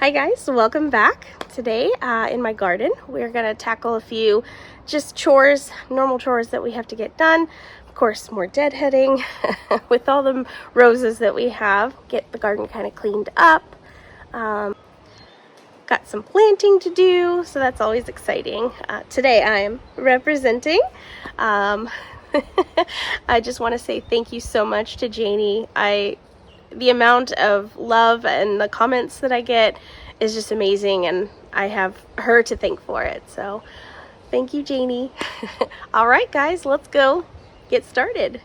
Hi guys, welcome back. Today in my garden we're going to tackle a few just chores, normal chores that we have to get done. Of course, more deadheading with all the roses that we have. Get the garden kind of cleaned up. Got some planting to do, so that's always exciting. Today I am representing. I just want to say thank you so much to Janie. The amount of love and the comments that I get is just amazing, and I have her to thank for it. So thank you, Janie. All right, guys, let's go get started.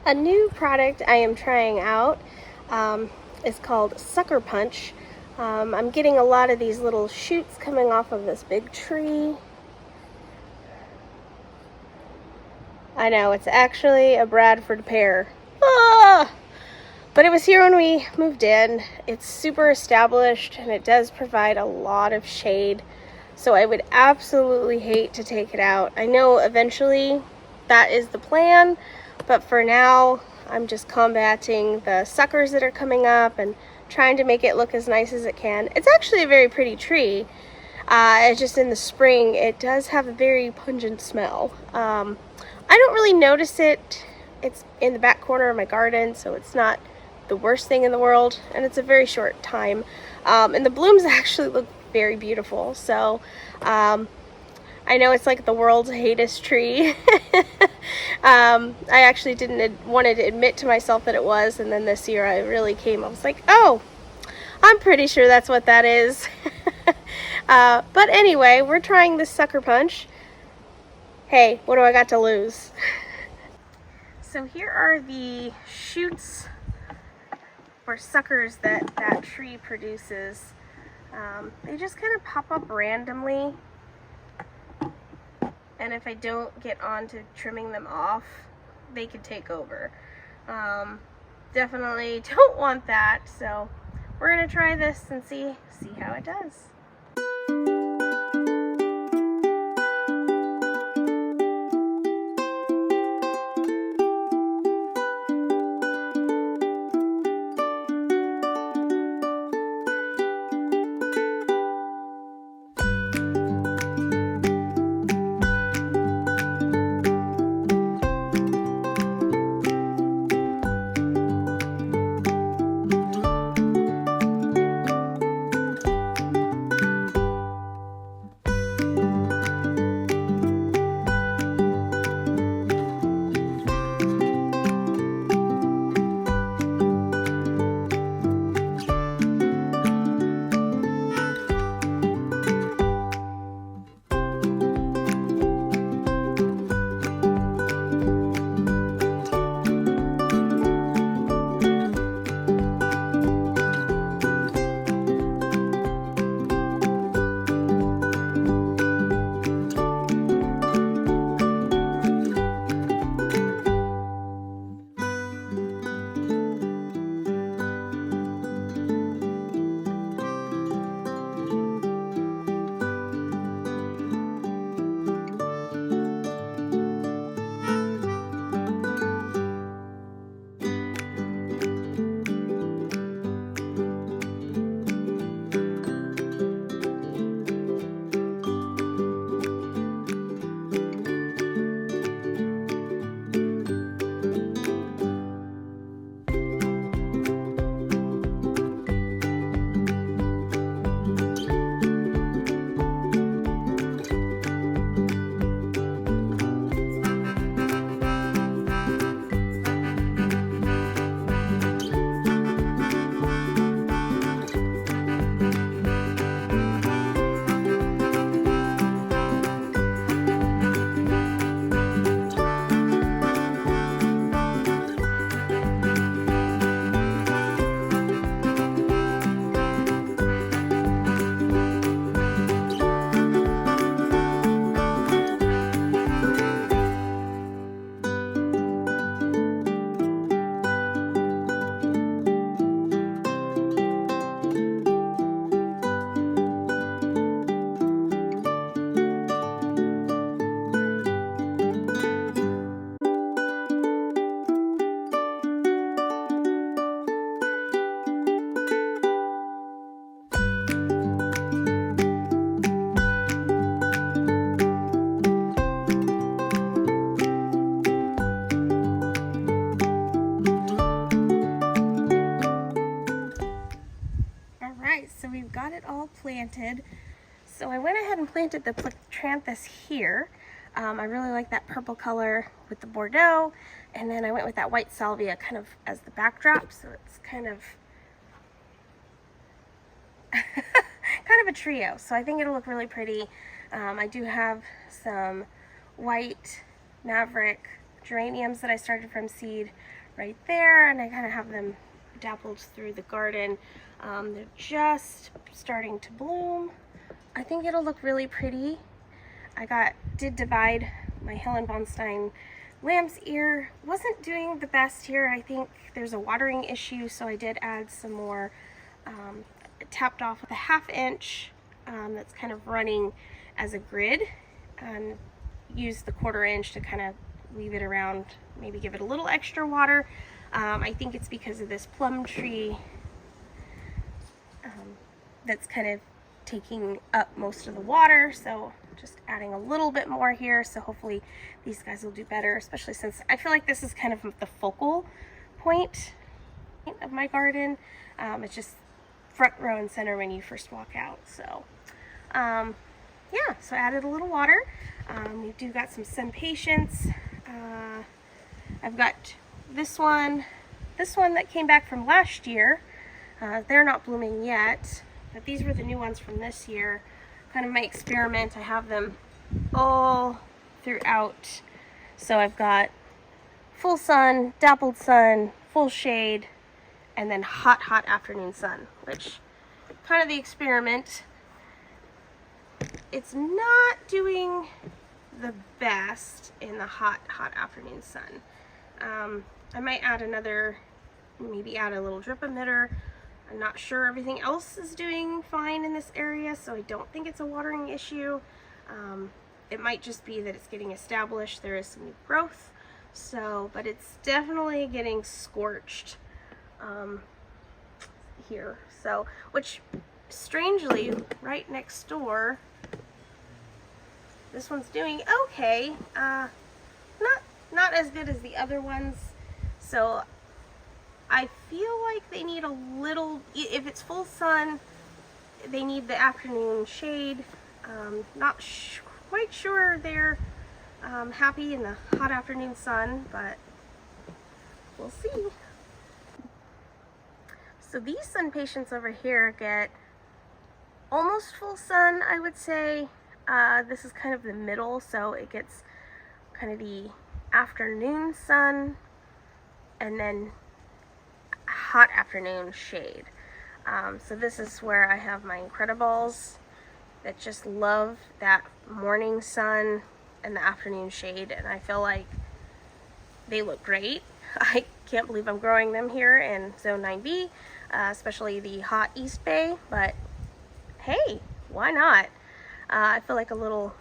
A new product I am trying out is called Sucker Punch. I'm getting a lot of these little shoots coming off of this big tree. I know, it's actually a Bradford pear. Ah! But it was here when we moved in. It's super established and it does provide a lot of shade. So I would absolutely hate to take it out. I know eventually that is the plan, but for now I'm just combating the suckers that are coming up and trying to make it look as nice as it can. It's actually a very pretty tree. It's just in the spring it does have a very pungent smell. I don't really notice it. It's in the back corner of my garden, so it's not the worst thing in the world, and it's a very short time. And the blooms actually look very beautiful, so I know it's like the world's hatest tree. I actually didn't want to admit to myself that it was, and then this year I really I was like, oh, I'm pretty sure that's what that is. But anyway, we're trying this Sucker Punch. Hey, what do I got to lose? So here are the shoots or suckers that that tree produces. They just kind of pop up randomly, and if I don't get on to trimming them off, they could take over. Definitely don't want that, so we're gonna try this and see how it does. So we've got it all planted. So I went ahead and planted the Plantanthus here. I really like that purple color with the Bordeaux, and then I went with that white salvia kind of as the backdrop, so it's kind of kind of a trio. So I think it'll look really pretty. I do have some white Maverick geraniums that I started from seed right there, and I kind of have them dappled through the garden. They're just starting to bloom. I think it'll look really pretty. I did divide my Helen von Stein lamb's ear. Wasn't doing the best here. I think there's a watering issue, so I did add some more, tapped off with a 1/2 inch that's kind of running as a grid, and use the 1/4 inch to kind of weave it around, maybe give it a little extra water. I think it's because of this plum tree that's kind of taking up most of the water, so just adding a little bit more here, so hopefully these guys will do better, especially since I feel like this is kind of the focal point of my garden. It's just front row and center when you first walk out. So yeah, so I added a little water. We do got some sun patience. I've got this one that came back from last year. They're not blooming yet, but these were the new ones from this year. Kind of my experiment. I have them all throughout. So I've got full sun, dappled sun, full shade, and then hot afternoon sun, which kind of the experiment. It's not doing the best in the hot afternoon sun. I might add maybe add a little drip emitter. I'm not sure everything else is doing fine in this area, so I don't think it's a watering issue. It might just be that it's getting established. There is some new growth, so, but it's definitely getting scorched here. So, which strangely, right next door, this one's doing okay. Not as good as the other ones. So I feel like they need a little, if it's full sun, they need the afternoon shade. Not quite sure they're happy in the hot afternoon sun, but we'll see. So these sun patients over here get almost full sun, I would say. This is kind of the middle, so it gets kind of the afternoon sun and then hot afternoon shade. So this is where I have my Incredibles that just love that morning sun and the afternoon shade, and I feel like they look great. I can't believe I'm growing them here in Zone 9B, especially the hot East Bay, but hey, why not? I feel like a little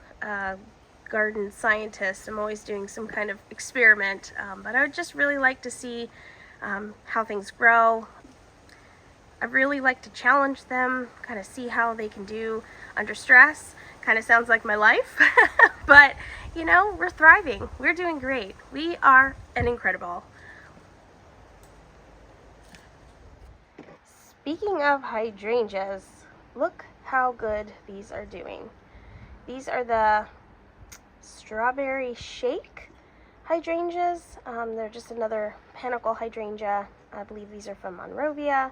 garden scientist. I'm always doing some kind of experiment, but I would just really like to see how things grow. I really like to challenge them, kind of see how they can do under stress. Kind of sounds like my life, but you know, we're thriving. We're doing great. We are an Incredible. Speaking of hydrangeas, look how good these are doing. These are the strawberry shake hydrangeas. They're just another panicle hydrangea. I believe these are from Monrovia.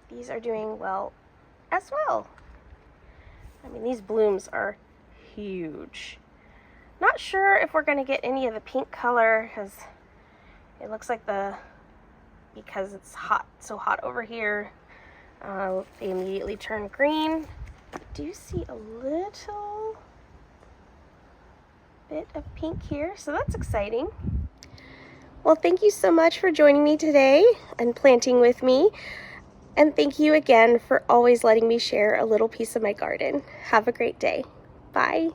These are doing well as well. I mean, these blooms are huge. Not sure if we're going to get any of the pink color, because it looks like because it's hot, so hot over here, they immediately turn green. I do see a little bit of pink here, so that's exciting. Well, thank you so much for joining me today and planting with me. And thank you again for always letting me share a little piece of my garden. Have a great day. Bye.